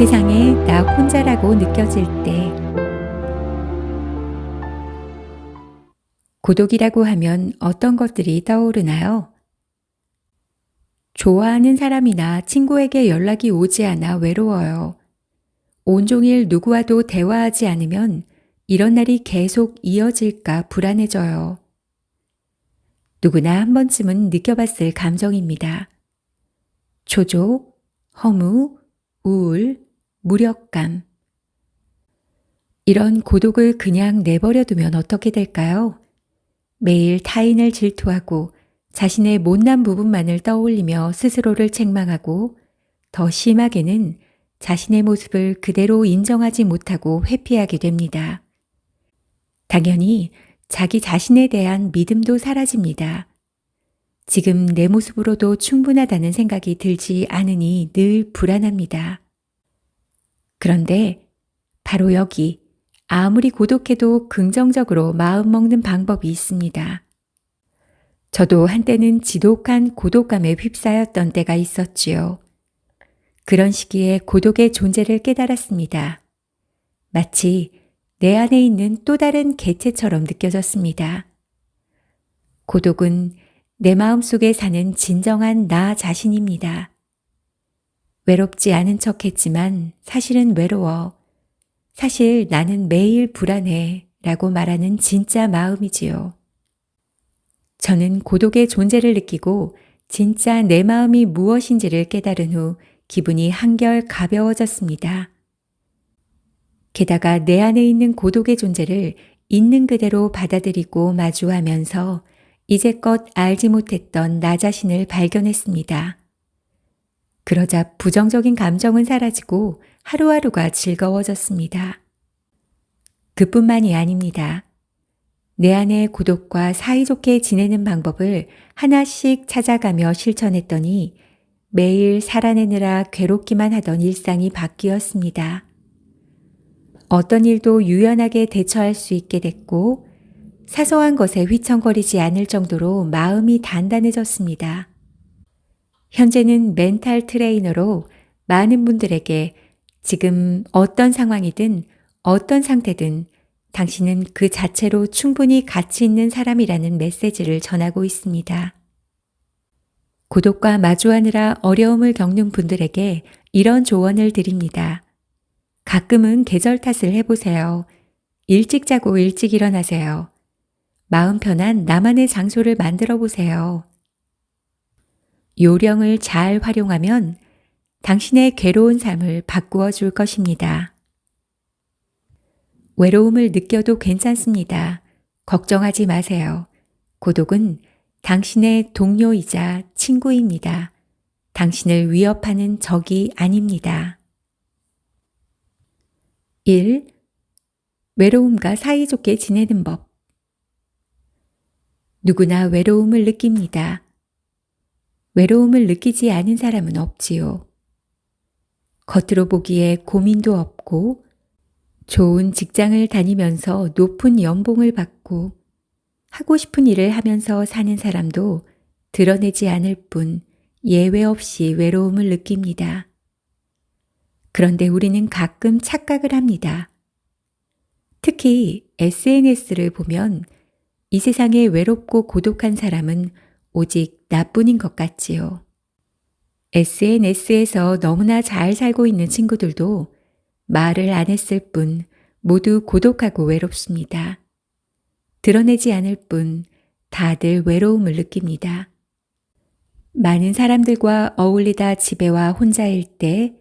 세상에 나 혼자라고 느껴질 때 고독이라고 하면 어떤 것들이 떠오르나요? 좋아하는 사람이나 친구에게 연락이 오지 않아 외로워요. 온종일 누구와도 대화하지 않으면 이런 날이 계속 이어질까 불안해져요. 누구나 한 번쯤은 느껴봤을 감정입니다. 초조, 허무, 우울, 무력감. 이런 고독을 그냥 내버려 두면 어떻게 될까요? 매일 타인을 질투하고 자신의 못난 부분만을 떠올리며 스스로를 책망하고 더 심하게는 자신의 모습을 그대로 인정하지 못하고 회피하게 됩니다. 당연히 자기 자신에 대한 믿음도 사라집니다. 지금 내 모습으로도 충분하다는 생각이 들지 않으니 늘 불안합니다. 그런데 바로 여기 아무리 고독해도 긍정적으로 마음먹는 방법이 있습니다. 저도 한때는 지독한 고독감에 휩싸였던 때가 있었지요. 그런 시기에 고독의 존재를 깨달았습니다. 마치 내 안에 있는 또 다른 객체처럼 느껴졌습니다. 고독은 내 마음속에 사는 진정한 나 자신입니다. 외롭지 않은 척 했지만 사실은 외로워. 사실 나는 매일 불안해 라고 말하는 진짜 마음이지요. 저는 고독의 존재를 느끼고 진짜 내 마음이 무엇인지를 깨달은 후 기분이 한결 가벼워졌습니다. 게다가 내 안에 있는 고독의 존재를 있는 그대로 받아들이고 마주하면서 이제껏 알지 못했던 나 자신을 발견했습니다. 그러자 부정적인 감정은 사라지고 하루하루가 즐거워졌습니다. 그뿐만이 아닙니다. 내 안의 고독과 사이좋게 지내는 방법을 하나씩 찾아가며 실천했더니 매일 살아내느라 괴롭기만 하던 일상이 바뀌었습니다. 어떤 일도 유연하게 대처할 수 있게 됐고 사소한 것에 휘청거리지 않을 정도로 마음이 단단해졌습니다. 현재는 멘탈 트레이너로 많은 분들에게 지금 어떤 상황이든 어떤 상태든 당신은 그 자체로 충분히 가치 있는 사람이라는 메시지를 전하고 있습니다. 고독과 마주하느라 어려움을 겪는 분들에게 이런 조언을 드립니다. 가끔은 계절 탓을 해보세요. 일찍 자고 일찍 일어나세요. 마음 편한 나만의 장소를 만들어 보세요. 요령을 잘 활용하면 당신의 괴로운 삶을 바꾸어 줄 것입니다. 외로움을 느껴도 괜찮습니다. 걱정하지 마세요. 고독은 당신의 동료이자 친구입니다. 당신을 위협하는 적이 아닙니다. 1. 외로움과 사이좋게 지내는 법. 누구나 외로움을 느낍니다. 외로움을 느끼지 않은 사람은 없지요. 겉으로 보기에 고민도 없고 좋은 직장을 다니면서 높은 연봉을 받고 하고 싶은 일을 하면서 사는 사람도 드러내지 않을 뿐 예외 없이 외로움을 느낍니다. 그런데 우리는 가끔 착각을 합니다. 특히 SNS를 보면 이 세상에 외롭고 고독한 사람은 오직 나뿐인 것 같지요. SNS에서 너무나 잘 살고 있는 친구들도 말을 안 했을 뿐 모두 고독하고 외롭습니다. 드러내지 않을 뿐 다들 외로움을 느낍니다. 많은 사람들과 어울리다 집에 와 혼자일 때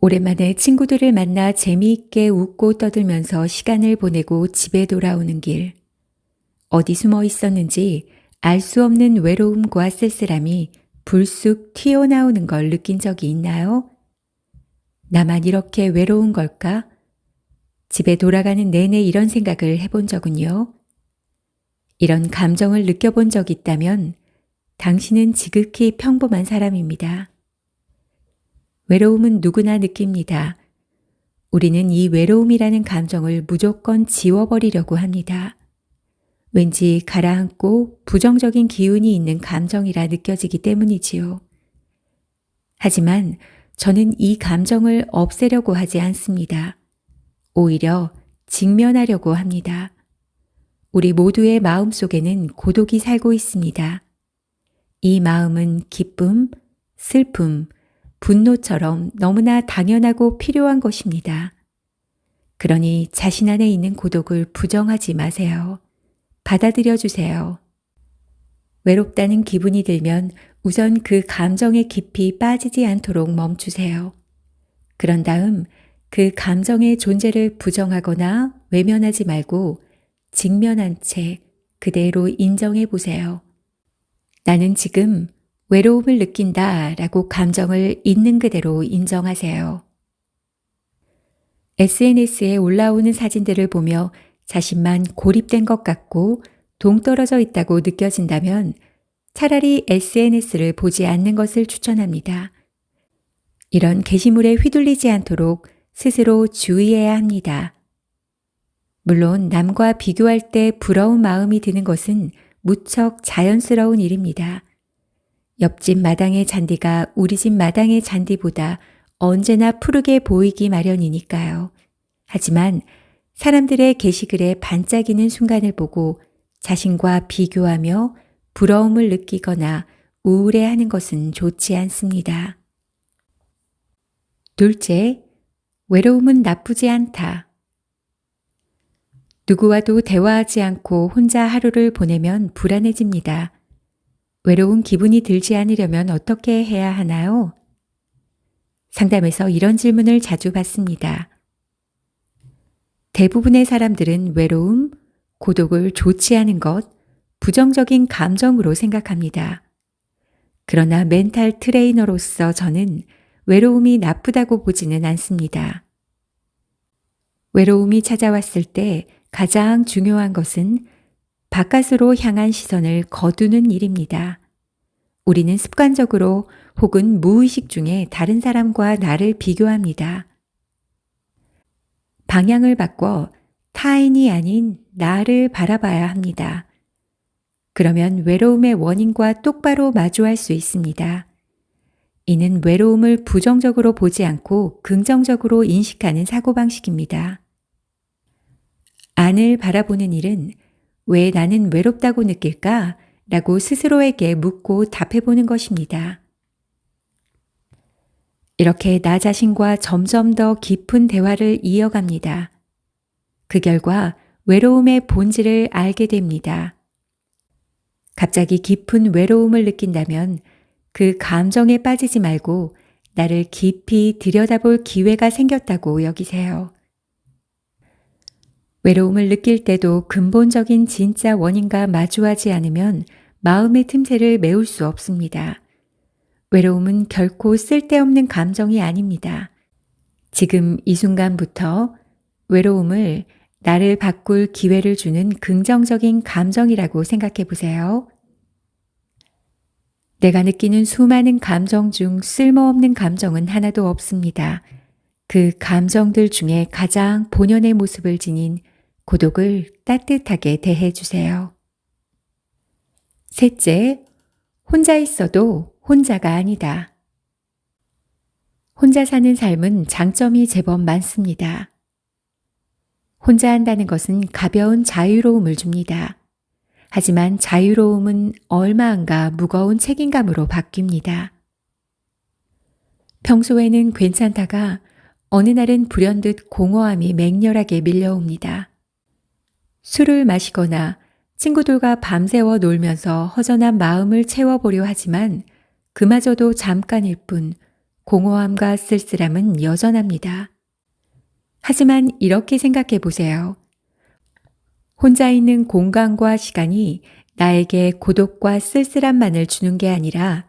오랜만에 친구들을 만나 재미있게 웃고 떠들면서 시간을 보내고 집에 돌아오는 길. 어디 숨어 있었는지 알 수 없는 외로움과 쓸쓸함이 불쑥 튀어나오는 걸 느낀 적이 있나요? 나만 이렇게 외로운 걸까? 집에 돌아가는 내내 이런 생각을 해본 적은요? 이런 감정을 느껴본 적 있다면 당신은 지극히 평범한 사람입니다. 외로움은 누구나 느낍니다. 우리는 이 외로움이라는 감정을 무조건 지워버리려고 합니다. 왠지 가라앉고 부정적인 기운이 있는 감정이라 느껴지기 때문이지요. 하지만 저는 이 감정을 없애려고 하지 않습니다. 오히려 직면하려고 합니다. 우리 모두의 마음 속에는 고독이 살고 있습니다. 이 마음은 기쁨, 슬픔, 분노처럼 너무나 당연하고 필요한 것입니다. 그러니 자신 안에 있는 고독을 부정하지 마세요. 받아들여 주세요. 외롭다는 기분이 들면 우선 그 감정에 깊이 빠지지 않도록 멈추세요. 그런 다음 그 감정의 존재를 부정하거나 외면하지 말고 직면한 채 그대로 인정해 보세요. 나는 지금 외로움을 느낀다 라고 감정을 있는 그대로 인정하세요. SNS에 올라오는 사진들을 보며 자신만 고립된 것 같고 동떨어져 있다고 느껴진다면 차라리 SNS를 보지 않는 것을 추천합니다. 이런 게시물에 휘둘리지 않도록 스스로 주의해야 합니다. 물론 남과 비교할 때 부러운 마음이 드는 것은 무척 자연스러운 일입니다. 옆집 마당의 잔디가 우리 집 마당의 잔디보다 언제나 푸르게 보이기 마련이니까요. 하지만 사람들의 게시글에 반짝이는 순간을 보고 자신과 비교하며 부러움을 느끼거나 우울해하는 것은 좋지 않습니다. 둘째, 외로움은 나쁘지 않다. 누구와도 대화하지 않고 혼자 하루를 보내면 불안해집니다. 외로운 기분이 들지 않으려면 어떻게 해야 하나요? 상담에서 이런 질문을 자주 받습니다. 대부분의 사람들은 외로움, 고독을 좋지 않은 것, 부정적인 감정으로 생각합니다. 그러나 멘탈 트레이너로서 저는 외로움이 나쁘다고 보지는 않습니다. 외로움이 찾아왔을 때 가장 중요한 것은 바깥으로 향한 시선을 거두는 일입니다. 우리는 습관적으로 혹은 무의식 중에 다른 사람과 나를 비교합니다. 방향을 바꿔 타인이 아닌 나를 바라봐야 합니다. 그러면 외로움의 원인과 똑바로 마주할 수 있습니다. 이는 외로움을 부정적으로 보지 않고 긍정적으로 인식하는 사고방식입니다. 안을 바라보는 일은 왜 나는 외롭다고 느낄까? 라고 스스로에게 묻고 답해보는 것입니다. 이렇게 나 자신과 점점 더 깊은 대화를 이어갑니다. 그 결과 외로움의 본질을 알게 됩니다. 갑자기 깊은 외로움을 느낀다면 그 감정에 빠지지 말고 나를 깊이 들여다볼 기회가 생겼다고 여기세요. 외로움을 느낄 때도 근본적인 진짜 원인과 마주하지 않으면 마음의 틈새를 메울 수 없습니다. 외로움은 결코 쓸데없는 감정이 아닙니다. 지금 이 순간부터 외로움을 나를 바꿀 기회를 주는 긍정적인 감정이라고 생각해 보세요. 내가 느끼는 수많은 감정 중 쓸모없는 감정은 하나도 없습니다. 그 감정들 중에 가장 본연의 모습을 지닌 고독을 따뜻하게 대해 주세요. 셋째, 혼자 있어도 혼자가 아니다. 혼자 사는 삶은 장점이 제법 많습니다. 혼자 한다는 것은 가벼운 자유로움을 줍니다. 하지만 자유로움은 얼마 안가 무거운 책임감으로 바뀝니다. 평소에는 괜찮다가 어느 날은 불현듯 공허함이 맹렬하게 밀려옵니다. 술을 마시거나 친구들과 밤새워 놀면서 허전한 마음을 채워보려 하지만 그마저도 잠깐일 뿐 공허함과 쓸쓸함은 여전합니다. 하지만 이렇게 생각해 보세요. 혼자 있는 공간과 시간이 나에게 고독과 쓸쓸함만을 주는 게 아니라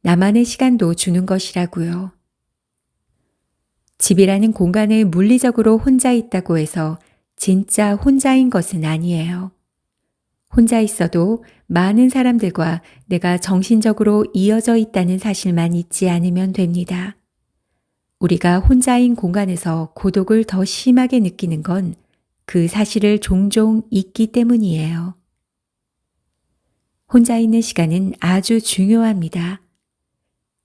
나만의 시간도 주는 것이라고요. 집이라는 공간에 물리적으로 혼자 있다고 해서 진짜 혼자인 것은 아니에요. 혼자 있어도 많은 사람들과 내가 정신적으로 이어져 있다는 사실만 잊지 않으면 됩니다. 우리가 혼자인 공간에서 고독을 더 심하게 느끼는 건 그 사실을 종종 잊기 때문이에요. 혼자 있는 시간은 아주 중요합니다.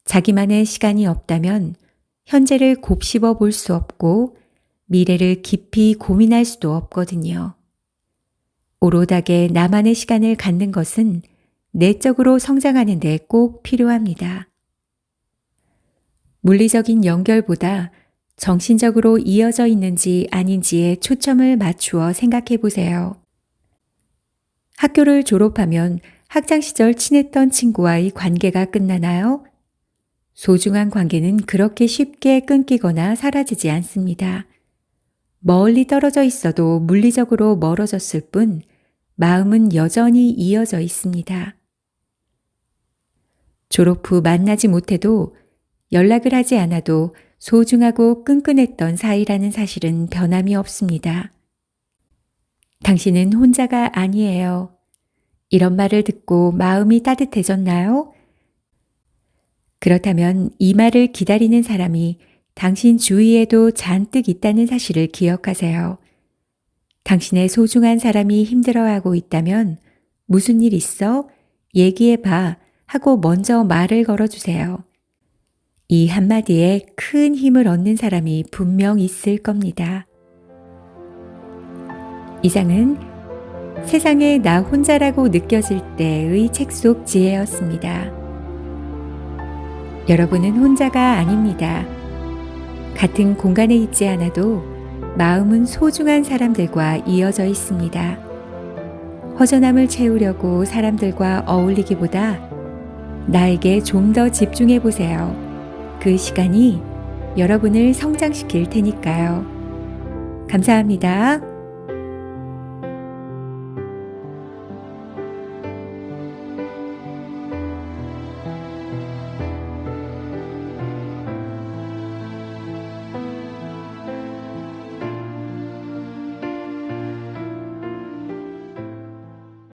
자기만의 시간이 없다면 현재를 곱씹어 볼 수 없고 미래를 깊이 고민할 수도 없거든요. 오롯하게 나만의 시간을 갖는 것은 내적으로 성장하는 데 꼭 필요합니다. 물리적인 연결보다 정신적으로 이어져 있는지 아닌지에 초점을 맞추어 생각해 보세요. 학교를 졸업하면 학창시절 친했던 친구와의 관계가 끝나나요? 소중한 관계는 그렇게 쉽게 끊기거나 사라지지 않습니다. 멀리 떨어져 있어도 물리적으로 멀어졌을 뿐 마음은 여전히 이어져 있습니다. 졸업 후 만나지 못해도 연락을 하지 않아도 소중하고 끈끈했던 사이라는 사실은 변함이 없습니다. 당신은 혼자가 아니에요. 이런 말을 듣고 마음이 따뜻해졌나요? 그렇다면 이 말을 기다리는 사람이 당신 주위에도 잔뜩 있다는 사실을 기억하세요. 당신의 소중한 사람이 힘들어하고 있다면 무슨 일 있어? 얘기해봐 하고 먼저 말을 걸어주세요. 이 한마디에 큰 힘을 얻는 사람이 분명 있을 겁니다. 이상은 세상에 나 혼자라고 느껴질 때의 책 속 지혜였습니다. 여러분은 혼자가 아닙니다. 같은 공간에 있지 않아도 마음은 소중한 사람들과 이어져 있습니다. 허전함을 채우려고 사람들과 어울리기보다 나에게 좀 더 집중해 보세요. 그 시간이 여러분을 성장시킬 테니까요. 감사합니다.